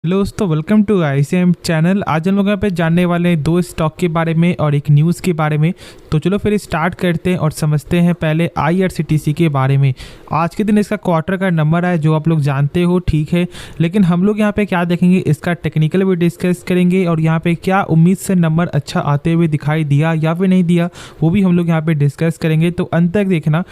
Hello दोस्तों, welcome to ICM channel. आज हम लोग यहाँ पे जानने वाले हैं दो स्टॉक के बारे में और एक न्यूज़ के बारे में। तो चलो फिर स्टार्ट करते हैं और समझते हैं पहले IRCTC के बारे में। आज के दिन इसका क्वार्टर का नंबर है जो आप लोग जानते हो, ठीक है। लेकिन हम लोग यहाँ पे क्या देखेंगे, इसका टेक्निकल भी डिस्कस करेंगे और यहाँ पे क्या उम्मीद से नंबर अच्छा आते हुए दिखाई दिया या फिर नहीं दिया, वो भी हम लोग यहाँ पे डिस्कस करेंगे। तो अंत तक देखना।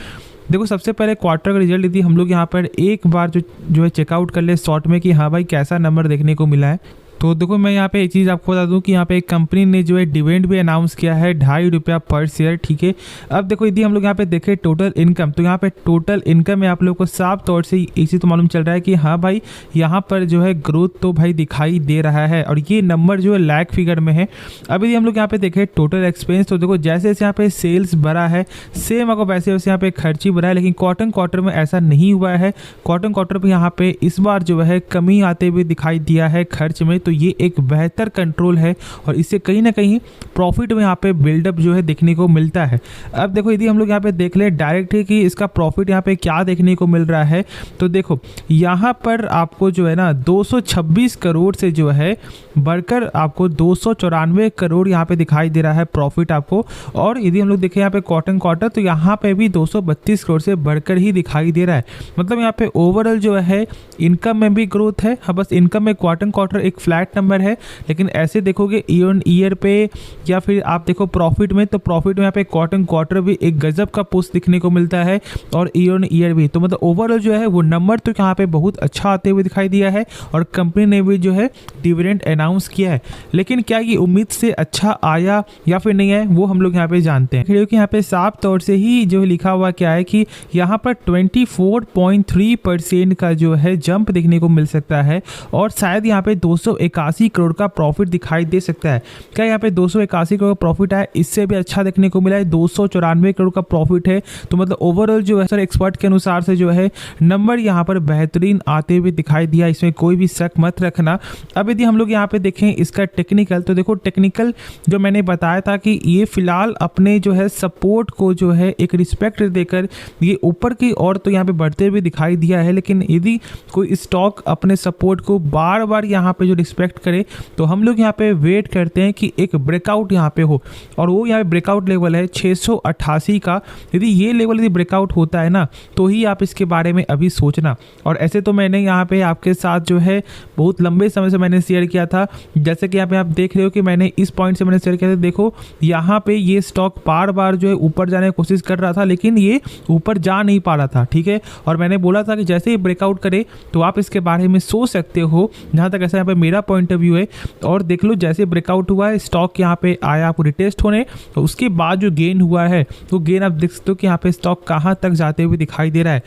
देखो, सबसे पहले क्वार्टर का रिजल्ट यदि हम लोग यहाँ पर एक बार जो है चेकआउट कर ले शॉर्ट में कि हाँ भाई कैसा नंबर देखने को मिला है। तो देखो, मैं यहाँ पे एक चीज़ आपको बता दूँ कि यहाँ पे एक कंपनी ने जो है डिविडेंड भी अनाउंस किया है ₹2.5 पर शेयर, ठीक है। अब देखो, यदि हम लोग यहाँ पे देखें टोटल इनकम, तो यहाँ पे टोटल इनकम में आप लोग को साफ तौर से इसी तो मालूम चल रहा है कि हाँ भाई यहाँ पर जो है ग्रोथ तो भाई दिखाई दे रहा है और ये नंबर जो है लाख फिगर में है। अब यदि हम लोग यहाँ पे देखें टोटल एक्सपेंस, तो देखो जैसे जैसे यहाँ पे सेल्स बढ़ा है सेम आपको वैसे वैसे यहाँ पे खर्ची बढ़ा है, लेकिन क्वार्टर में ऐसा नहीं हुआ है। क्वार्टर पे यहाँ पे इस बार जो है कमी आते हुए दिखाई दिया है खर्च में। तो ये एक बेहतर कंट्रोल है और इससे कहीं ना कहीं प्रॉफिट में यहाँ पे बिल्डअप जो है देखने को मिलता है। अब देखो, यदि हम लोग यहाँ पे देख ले डायरेक्ट है कि इसका प्रॉफिट यहाँ पे क्या देखने को मिल रहा है, तो देखो यहाँ पर आपको जो है ना 226 करोड़ से जो है बढ़कर आपको 294 करोड़ यहाँ पे दिखाई दे रहा है प्रॉफिट आपको। और यदि हम लोग देखें यहाँ पे क्वार्टर तो यहाँ पे भी 232 करोड़ से बढ़कर ही दिखाई दे रहा है। मतलब यहाँ पे ओवरऑल जो है इनकम में भी ग्रोथ है। हाँ, बस इनकम में क्वार्टर एक फ्लैट नंबर है, लेकिन ऐसे देखोगे ईयर पे या फिर आप देखो प्रॉफिट में, तो प्रॉफिट में यहाँ पे क्वार्टर भी एक गजब का पुश दिखने को मिलता है और ईयर भी। तो मतलब ओवरऑल जो है वो नंबर तो यहाँ पे बहुत अच्छा आते हुए दिखाई दिया है और कंपनी ने भी जो है डिविडेंड अनाउंस किया है। लेकिन क्या ये उम्मीद से अच्छा आया या फिर नहीं है, वो हम लोग यहाँ पे जानते हैं। क्योंकि यहाँ पे साफ तौर से ही जो लिखा हुआ क्या है कि यहाँ पर 24.3% का जो है जंप देखने को मिल सकता है और शायद यहाँ पे 281 करोड़ का प्रॉफिट दिखाई दे सकता है। क्या यहाँ पे 281 करोड़ का प्रॉफिट है? इससे भी अच्छा देखने को मिला है, 294 करोड़ का प्रॉफिट है। तो मतलब ओवरऑल जो है सर एक्सपर्ट के अनुसार से जो है नंबर यहाँ पर बेहतरीन आते हुए दिखाई दिया, इसमें कोई भी शक मत रखना। अब यदि हम लोग यहाँ पे देखें इसका टेक्निकल, तो देखो टेक्निकल जो मैंने बताया था कि ये फिलहाल अपने जो है सपोर्ट को जो है एक रिस्पेक्ट देकर ये ऊपर की ओर तो यहाँ पे बढ़ते हुए दिखाई दिया है। लेकिन यदि कोई स्टॉक अपने सपोर्ट को बार बार यहाँ पे जो रिस्पेक्ट करे, तो हम लोग यहाँ पे वेट करते हैं कि एक ब्रेकआउट यहाँ पे हो और वो यहाँ पे ब्रेकआउट लेवल है 688 का। यदि ये लेवल यदि ब्रेकआउट होता है ना, तो ही आप इसके बारे में अभी सोचना। और ऐसे तो मैंने यहाँ पे आपके साथ जो है बहुत लंबे समय से मैंने शेयर किया था, जैसे कि यहाँ पे आप देख रहे हो कि मैंने इस पॉइंट से मैंने शेयर किया था। देखो यहाँ पे ये स्टॉक बार बार जो है ऊपर जाने की कोशिश कर रहा था, लेकिन ये ऊपर जा नहीं पा रहा था, ठीक है। और मैंने बोला था कि जैसे ही ब्रेकआउट करे तो आप इसके बारे में सोच सकते हो, जहाँ तक ऐसा यहाँ पे मेरा पॉइंट ऑफ व्यू है। और देख लो जैसे ब्रेकआउट हुआ है, स्टॉक यहाँ पे आया आपको रिटेस्ट होने, तो उसके बाद जो गेन हुआ है तो गेन आप देख सकते हो कि यहाँ पे स्टॉक कहाँ तक जाते हुए दिखाई दे रहा है।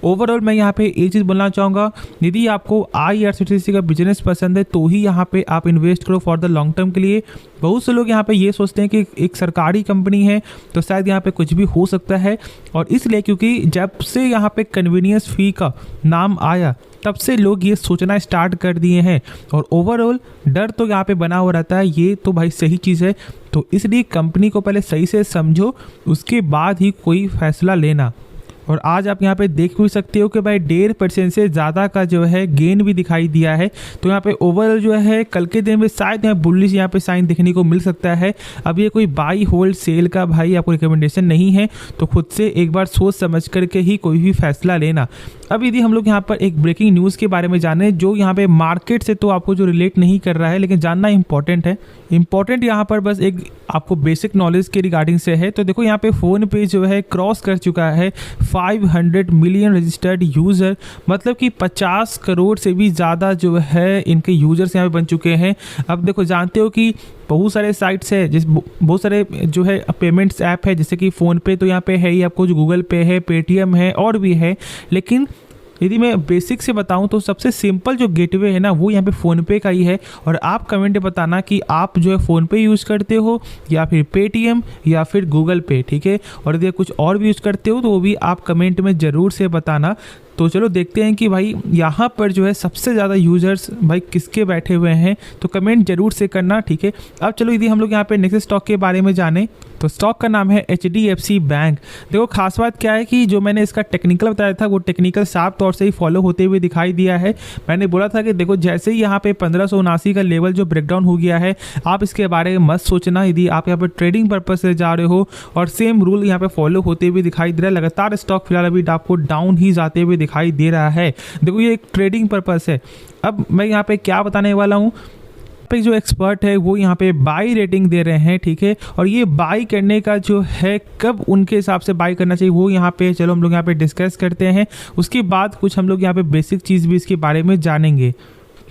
ओवरऑल मैं यहाँ पे एक चीज़ बोलना चाहूँगा, यदि आपको IRCTC का बिजनेस पसंद है तो ही यहाँ पे आप इन्वेस्ट करो फॉर द लॉन्ग टर्म के लिए। बहुत से लोग यहाँ पे ये सोचते हैं कि एक सरकारी कंपनी है तो शायद यहाँ पे कुछ भी हो सकता है, और इसलिए क्योंकि जब से यहाँ पे कन्वीनियंस फी का नाम आया तब से लोग ये सोचना स्टार्ट कर दिए हैं और ओवरऑल डर तो यहाँ पे बना हुआ रहता है। ये तो भाई सही चीज़ है, तो इसलिए कंपनी को पहले सही से समझो, उसके बाद ही कोई फैसला लेना। और आज आप यहाँ पे देख भी सकते हो कि भाई 1.5% से ज़्यादा का जो है गेन भी दिखाई दिया है। तो यहाँ पे ओवरऑल जो है कल के दिन में शायद यहाँ बुलिश यहाँ पे साइन देखने को मिल सकता है। अब ये कोई बाई होल्ड सेल का भाई आपको रिकमेंडेशन नहीं है, तो खुद से एक बार सोच समझ करके ही कोई भी फैसला लेना। अब यदि हम लोग यहाँ पर एक ब्रेकिंग न्यूज़ के बारे में जाने, जो यहाँ पे मार्केट से तो आपको जो रिलेट नहीं कर रहा है, लेकिन जानना इंपॉर्टेंट है। इंपॉर्टेंट यहाँ पर बस एक आपको बेसिक नॉलेज के रिगार्डिंग से है। तो देखो यहाँ पे फ़ोन पे जो है क्रॉस कर चुका है 500 मिलियन रजिस्टर्ड यूज़र, मतलब कि 50 करोड़ से भी ज़्यादा जो है इनके यूज़र्स यहाँ पे बन चुके हैं। अब देखो जानते हो कि बहुत सारे साइट्स है, जिस बहुत सारे जो है पेमेंट्स ऐप है, जैसे कि फ़ोनपे तो यहाँ पे है ही आपको, जो गूगल पे है, पेटीएम है और भी है। लेकिन यदि मैं बेसिक से बताऊं तो सबसे सिंपल जो गेटवे है ना, वो यहाँ पे फ़ोनपे का ही है। और आप कमेंट में बताना कि आप जो है फ़ोनपे यूज़ करते हो या फिर पेटीएम या फिर गूगल पे, ठीक है। और यदि कुछ और भी यूज़ करते हो तो वो भी आप कमेंट में ज़रूर से बताना। तो चलो देखते हैं कि भाई यहाँ पर जो है सबसे ज़्यादा यूज़र्स भाई किसके बैठे हुए हैं, तो कमेंट जरूर से करना, ठीक है। अब चलो यदि हम लोग यहाँ पे नेक्स्ट स्टॉक के बारे में जाने, तो स्टॉक का नाम है HDFC बैंक। देखो खास बात क्या है कि जो मैंने इसका टेक्निकल बताया था वो टेक्निकल साफ तौर से ही फॉलो होते हुए दिखाई दिया है। मैंने बोला था कि देखो जैसे ही यहाँ पे 1579 का लेवल जो ब्रेकडाउन हो गया है, आप इसके बारे में मत सोचना यदि आप यहाँ पे ट्रेडिंग पर्पज से जा रहे हो, और सेम रूल यहाँ पे फॉलो होते हुए दिखाई दे रहा है। लगातार स्टॉक फिलहाल अभी आपको डाउन ही जाते हुए दिखाई दे रहा है। देखो ये एक ट्रेडिंग पर्पज है। अब मैं यहाँ पे क्या बताने वाला हूँ, जो एक्सपर्ट है वो यहाँ पे बाई रेटिंग दे रहे हैं, ठीक है। और ये बाई करने का जो है कब उनके हिसाब से बाई करना चाहिए वो यहाँ पे चलो हम लोग यहाँ पे डिस्कस करते हैं। उसके बाद कुछ हम लोग यहाँ पे बेसिक चीज़ भी इसके बारे में जानेंगे।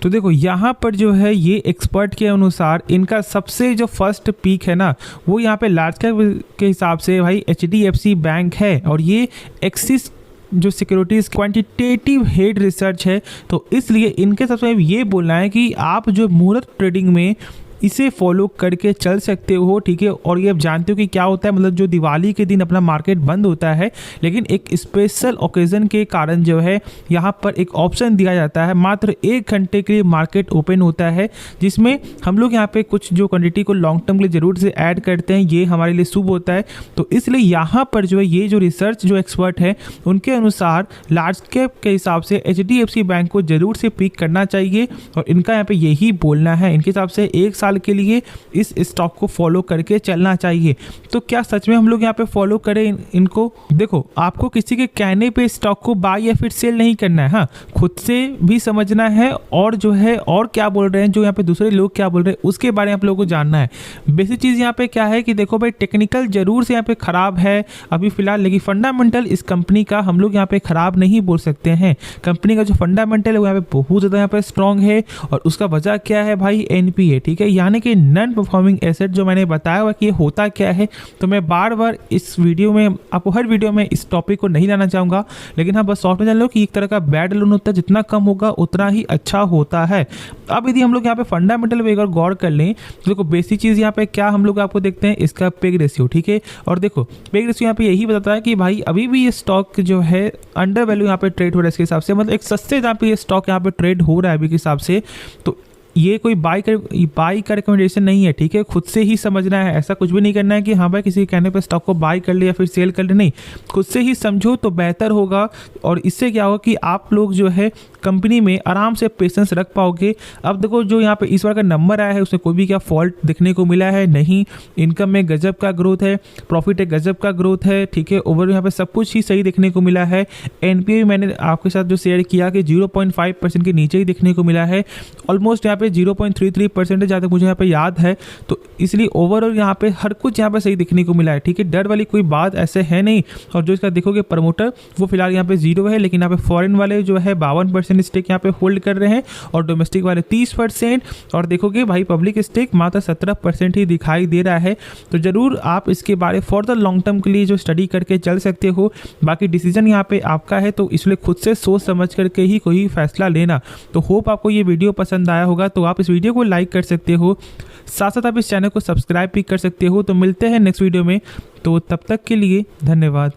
तो देखो यहाँ पर जो है ये एक्सपर्ट के अनुसार इनका सबसे जो फर्स्ट पीक है ना वो यहाँ पे लार्ज कैप के हिसाब से भाई HDFC बैंक है, और ये एक्सिस जो सिक्योरिटीज़ क्वांटिटेटिव हेड रिसर्च है। तो इसलिए इनके सबसे ये बोलना है कि आप जो मुहूर्त ट्रेडिंग में इसे फॉलो करके चल सकते हो, ठीक है। और ये आप जानते हो कि क्या होता है, मतलब जो दिवाली के दिन अपना मार्केट बंद होता है, लेकिन एक स्पेशल ओकेज़न के कारण जो है यहाँ पर एक ऑप्शन दिया जाता है, मात्र 1 घंटे के लिए मार्केट ओपन होता है, जिसमें हम लोग यहाँ पे कुछ जो क्वांटिटी को लॉन्ग टर्म के लिए ज़रूर से ऐड करते हैं। ये हमारे लिए शुभ होता है। तो इसलिए यहाँ पर जो है ये जो रिसर्च जो एक्सपर्ट है उनके अनुसार लार्ज कैप के हिसाब से HDFC बैंक को ज़रूर से पिक करना चाहिए, और इनका यहाँ पे यही बोलना है। इनके हिसाब से 1 साल के लिए इस स्टॉक को फॉलो करके चलना चाहिए। तो क्या सच में हम लोग यहाँ पे फॉलो करें इनको? देखो आपको किसी के कहने पे स्टॉक को बाय या फिर सेल नहीं करना है, हाँ खुद से भी समझना है, और जो है और क्या बोल रहे हैं, जो यहाँ पे दूसरे लोग क्या बोल रहे हैं उसके बारे में आप लोगों को जानना है। बेसिक चीज़ यहाँ पे क्या है कि देखो भाई टेक्निकल जरूर से यहाँ पे खराब है अभी फिलहाल, लेकिन फंडामेंटल इस कंपनी का हम लोग यहाँ पे खराब नहीं बोल सकते हैं। कंपनी का जो फंडामेंटल है वो यहाँ पे बहुत ज़्यादा यहाँ पे स्ट्रॉन्ग है, और उसका वजह क्या है भाई NPA, ठीक है, यानी कि नॉन परफॉर्मिंग एसेट। जो मैंने बताया हुआ कि ये होता क्या है, तो मैं बार बार इस वीडियो में आपको हर वीडियो में इस टॉपिक को नहीं लाना चाहूँगा, लेकिन हाँ बस शॉर्ट में जान लो कि एक तरह का बैड लोन होता है, जितना कम होगा उतना ही अच्छा होता है। अब यदि हम लोग यहाँ पे फंडामेंटल पे अगर गौर कर लें तो देखो बेसिक चीज़ यहाँ पे क्या हम लोग आपको देखते हैं, इसका पेग रेशियो, ठीक है। और देखो पेग रेशियो यहाँ पे यही बताता है कि भाई अभी भी ये स्टॉक जो है अंडर वैल्यू यहाँ पे ट्रेड हो रहा है इसके हिसाब से, मतलब एक सस्ते दाम पे ये स्टॉक यहाँ पे ट्रेड हो रहा है अभी के हिसाब से। तो ये कोई बाई का रिकमेंडेशन नहीं है, ठीक है, खुद से ही समझना है। ऐसा कुछ भी नहीं करना है कि हाँ भाई किसी के कहने पर स्टॉक को बाई कर ले या फिर सेल कर ले, नहीं, खुद से ही समझो तो बेहतर होगा। और इससे क्या होगा कि आप लोग जो है कंपनी में आराम से पेशेंस रख पाओगे। अब देखो जो यहाँ पे इस बार का नंबर आया है उसमें कोई भी क्या फॉल्ट देखने को मिला है नहीं। इनकम में गजब का ग्रोथ है, प्रॉफिट है गजब का ग्रोथ है, ठीक है। ओवर यहाँ पे सब कुछ ही सही देखने को मिला है। NPA मैंने आपके साथ जो शेयर किया कि 0.5% के नीचे ही देखने को मिला है, ऑलमोस्ट यहाँ पे 0.33% है जहाँ तक मुझे यहाँ पे याद है। तो इसलिए ओवरऑल यहाँ पे हर कुछ यहाँ पे सही देखने को मिला है, ठीक है। डर वाली कोई बात ऐसे है नहीं। और जो इसका देखोगे प्रमोटर वो फिलहाल यहाँ पे 0 है, लेकिन यहाँ पे फॉरेन वाले जो है 52% स्टेक यहाँ पे होल्ड कर रहे हैं, और डोमेस्टिक वाले 30%। और देखोगे भाई पब्लिक स्टेक मात्र 17% ही दिखाई दे रहा है। तो जरूर आप इसके बारे फॉर द लॉन्ग टर्म के लिए जो स्टडी करके चल सकते हो। बाकी डिसीजन यहाँ पे आपका है, तो इसलिए खुद से सोच समझ करके ही कोई फैसला लेना। तो होप आपको ये वीडियो पसंद आया होगा, तो आप इस वीडियो को लाइक कर सकते हो, साथ साथ आप इस चैनल को सब्सक्राइब भी कर सकते हो। तो मिलते हैं नेक्स्ट वीडियो में, तो तब तक के लिए धन्यवाद।